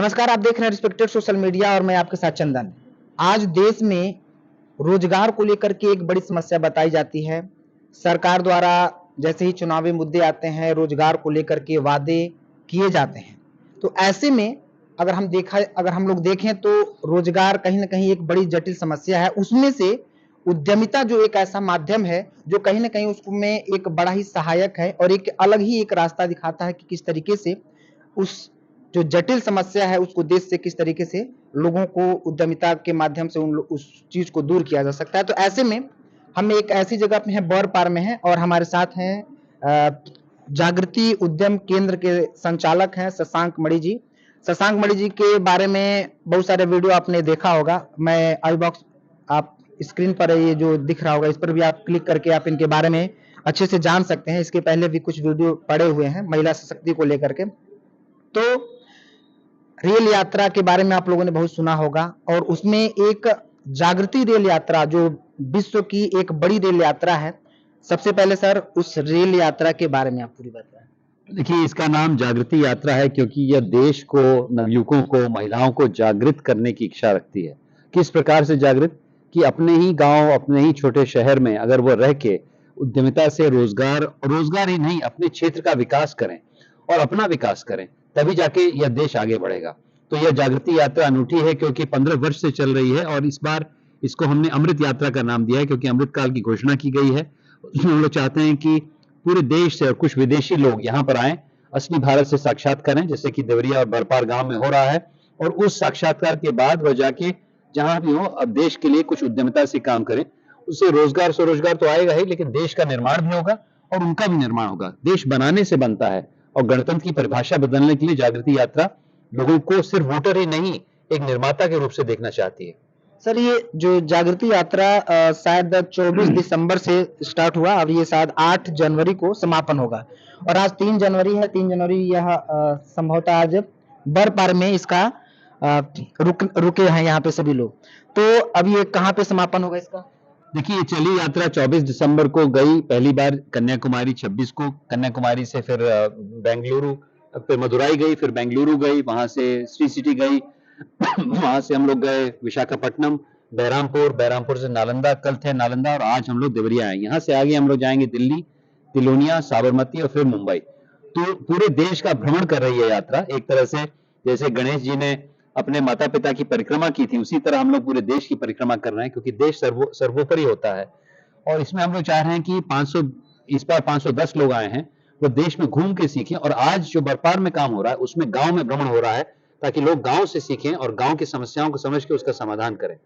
नमस्कार, आप देख रहे हैं रिस्पेक्टेड सोशल मीडिया और मैं आपके साथ चंदन। आज देश में रोजगार को लेकर के एक बड़ी समस्या बताई जाती है। सरकार द्वारा जैसे ही चुनावी मुद्दे आते हैं, रोजगार को लेकर के वादे किए जाते हैं। तो ऐसे में अगर हम लोग देखें तो रोजगार कहीं न कहीं एक बड़ी जटिल समस्या है। उसमें से उद्यमिता जो एक ऐसा माध्यम है, जो कहीं न कहीं उसमें एक बड़ा ही सहायक है और एक अलग ही एक रास्ता दिखाता है कि किस तरीके से उस जो जटिल समस्या है उसको देश से किस तरीके से लोगों को उद्यमिता के माध्यम से उस चीज को दूर किया जा सकता है। तो ऐसे में हम एक ऐसी जगह पे हैं, बौरपार में हैं और हमारे साथ हैं जागृति उद्यम केंद्र के संचालक हैं शशांक मणि जी। शशांक मणि जी के बारे में बहुत सारे वीडियो आपने देखा होगा। मैं आई बॉक्स आप स्क्रीन पर ये जो दिख रहा होगा इस पर भी आप क्लिक करके आप इनके बारे में अच्छे से जान सकते हैं। इसके पहले भी कुछ वीडियो पड़े हुए हैं महिला सशक्ति को लेकर के। तो रेल यात्रा के बारे में आप लोगों ने बहुत सुना होगा और उसमें एक जागृति रेल यात्रा जो विश्व की एक बड़ी रेल यात्रा है। सबसे पहले सर उस रेल यात्रा के बारे में आप पूरी बताएं। देखिए, इसका नाम जागृति यात्रा है क्योंकि यह देश को, नवयुवकों को, महिलाओं को जागृत करने की इच्छा रखती है। किस प्रकार से जागृत? कि अपने ही गांव, अपने ही छोटे शहर में अगर वो रह के उद्यमिता से रोजगार ही नहीं, अपने क्षेत्र का विकास करें और अपना विकास करें, तभी जाके यह देश आगे बढ़ेगा। तो यह जागृति यात्रा अनूठी है क्योंकि 15 वर्ष से चल रही है और इस बार इसको हमने अमृत यात्रा का नाम दिया है क्योंकि अमृत काल की घोषणा की गई है। उसमें हम लोग चाहते हैं कि पूरे देश से और कुछ विदेशी लोग यहाँ पर आए, असली भारत से साक्षात्कार करें, जैसे कि देवरिया और बरपार गांव में हो रहा है। और उस साक्षात्कार के बाद वह जाके जहां भी हो, अब देश के लिए कुछ उद्यमिता से काम करें। उससे रोजगार स्वरोजगार तो आएगा ही, लेकिन देश का निर्माण भी होगा और उनका भी निर्माण होगा। देश बनाने से बनता है और गणतंत्र की परिभाषा बदलने के लिए जागृति यात्रा लोगों को सिर्फ वोटर ही नहीं, एक निर्माता के रूप से देखना चाहती है। सर ये जो जागृति यात्रा शायद 24 दिसंबर से स्टार्ट हुआ और ये शायद 8 जनवरी को समापन होगा और आज 3 जनवरी है। 3 जनवरी यह संभवतः आज बरपार में इसका रुके हैं यहाँ पे सभी लोग। तो अब ये कहाँ पे समापन होगा इसका? देखिए, चली यात्रा 24 दिसंबर को गई पहली बार कन्याकुमारी, 26 को कन्याकुमारी से फिर बेंगलुरु, फिर मदुराई गई, फिर बेंगलुरु गई, वहां से श्री सिटी गई वहां से हम लोग गए विशाखापट्टनम, बहरामपुर से नालंदा, कल थे नालंदा और आज हम लोग देवरिया आए। यहाँ से आगे हम लोग जाएंगे दिल्ली, तिलोनिया, साबरमती और फिर मुंबई। तो पूरे देश का भ्रमण कर रही है यात्रा। एक तरह से जैसे गणेश जी ने अपने माता पिता की परिक्रमा की थी, उसी तरह हम लोग पूरे देश की परिक्रमा कर रहे हैं क्योंकि देश सर्वोपरि होता है। और इसमें हम लोग चाह रहे हैं कि 500 इस बार 510 लोग आए हैं, वो देश में घूम के सीखें। और आज जो बरपार में काम हो रहा है उसमें गांव में भ्रमण हो रहा है ताकि लोग गांव से सीखें और गांव की समस्याओं को समझ के उसका समाधान करें।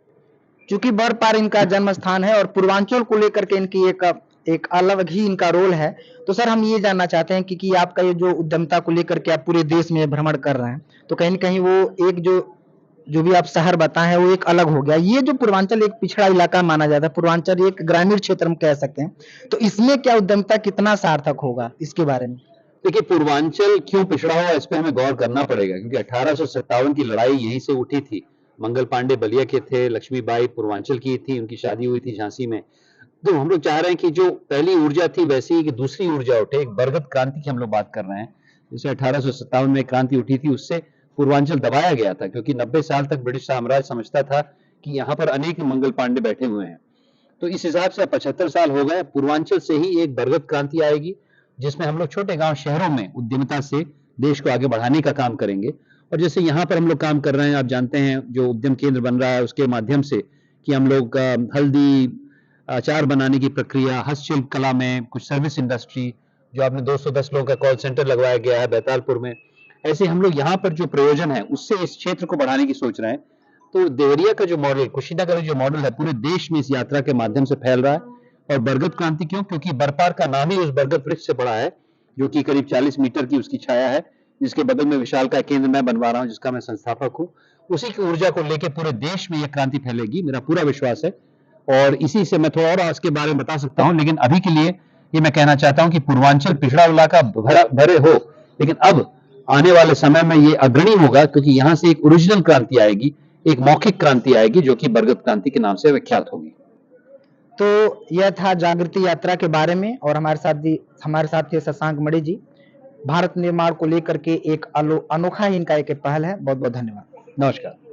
क्योंकि बरपार इनका जन्म स्थान है और पूर्वांचल को लेकर के इनकी एक अलग ही इनका रोल है। तो सर हम ये जानना चाहते हैं कि आपका ये जो उद्यमिता को लेकर के आप पूरे देश में भ्रमण कर रहे हैं, तो कहीं न कहीं वो एक जो भी आप शहर बताए हैं वो एक अलग हो गया। ये जो पूर्वांचल एक पिछड़ा इलाका माना जाता है, पूर्वांचल एक ग्रामीण क्षेत्र हम कह सकते हैं, तो इसमें क्या उद्यमिता कितना सार्थक होगा इसके बारे में? देखिए, पूर्वांचल क्यों पिछड़ा हुआ इस पे हमें गौर करना पड़ेगा क्योंकि 1857 की लड़ाई यहीं से उठी थी। मंगल पांडे बलिया के थे, लक्ष्मीबाई पूर्वांचल की थी, उनकी शादी हुई थी झांसी में। तो हम लोग चाह रहे हैं कि जो पहली ऊर्जा थी वैसी ही कि दूसरी ऊर्जा उठे। एक बरगद क्रांति की हम लोग बात कर रहे हैं, जैसे 1857 में क्रांति उठी थी, उससे पूर्वांचल दबाया गया था क्योंकि 90 साल तक ब्रिटिश साम्राज्य समझता था कि यहाँ पर अनेक मंगल पांडे बैठे हुए हैं। तो इस हिसाब से 75 साल हो गए, पूर्वांचल से ही एक बरगद क्रांति आएगी जिसमें हम लोग छोटे गांव शहरों में उद्यमिता से देश को आगे बढ़ाने का काम करेंगे। और जैसे यहाँ पर हम लोग काम कर रहे हैं, आप जानते हैं जो उद्यम केंद्र बन रहा है उसके माध्यम से कि हम लोग हल्दी, अचार बनाने की प्रक्रिया, हस्तशिल्प कला में कुछ सर्विस इंडस्ट्री, जो आपने 210 लोगों का कॉल सेंटर लगवाया गया है बैतालपुर में, ऐसे हम लोग यहाँ पर जो प्रयोजन है उससे इस क्षेत्र को बढ़ाने की सोच रहे हैं। तो देवरिया का जो मॉडल, कुशीनगर का जो मॉडल है, पूरे देश में इस यात्रा के माध्यम से फैल रहा है। और बरगद क्रांति क्यों? क्योंकि बरपार का नाम ही उस बरगद वृक्ष से पड़ा है जो कि करीब 40 मीटर की उसकी छाया है, जिसके बगल में विशालकाय केंद्र मैं बनवा रहा हूँ, जिसका मैं संस्थापक हूँ। उसी की ऊर्जा को लेकर पूरे देश में यह क्रांति फैलेगी, मेरा पूरा विश्वास है। और इसी से मैं थोड़ा और आज के बारे में बता सकता हूँ, लेकिन अभी के लिए ये मैं कहना चाहता हूँ कि पूर्वांचल पिछड़ा इलाका भरे हो, लेकिन अब आने वाले समय में ये अग्रणी होगा क्योंकि यहाँ से एक ओरिजिनल क्रांति आएगी, एक मौखिक क्रांति आएगी जो कि बरगद क्रांति के नाम से विख्यात होगी। तो यह था जागृति यात्रा के बारे में और हमारे साथ थे शशांक मणि जी। भारत निर्माण को लेकर के एक अनोखा ही इनका एक पहल है। बहुत बहुत धन्यवाद। नमस्कार।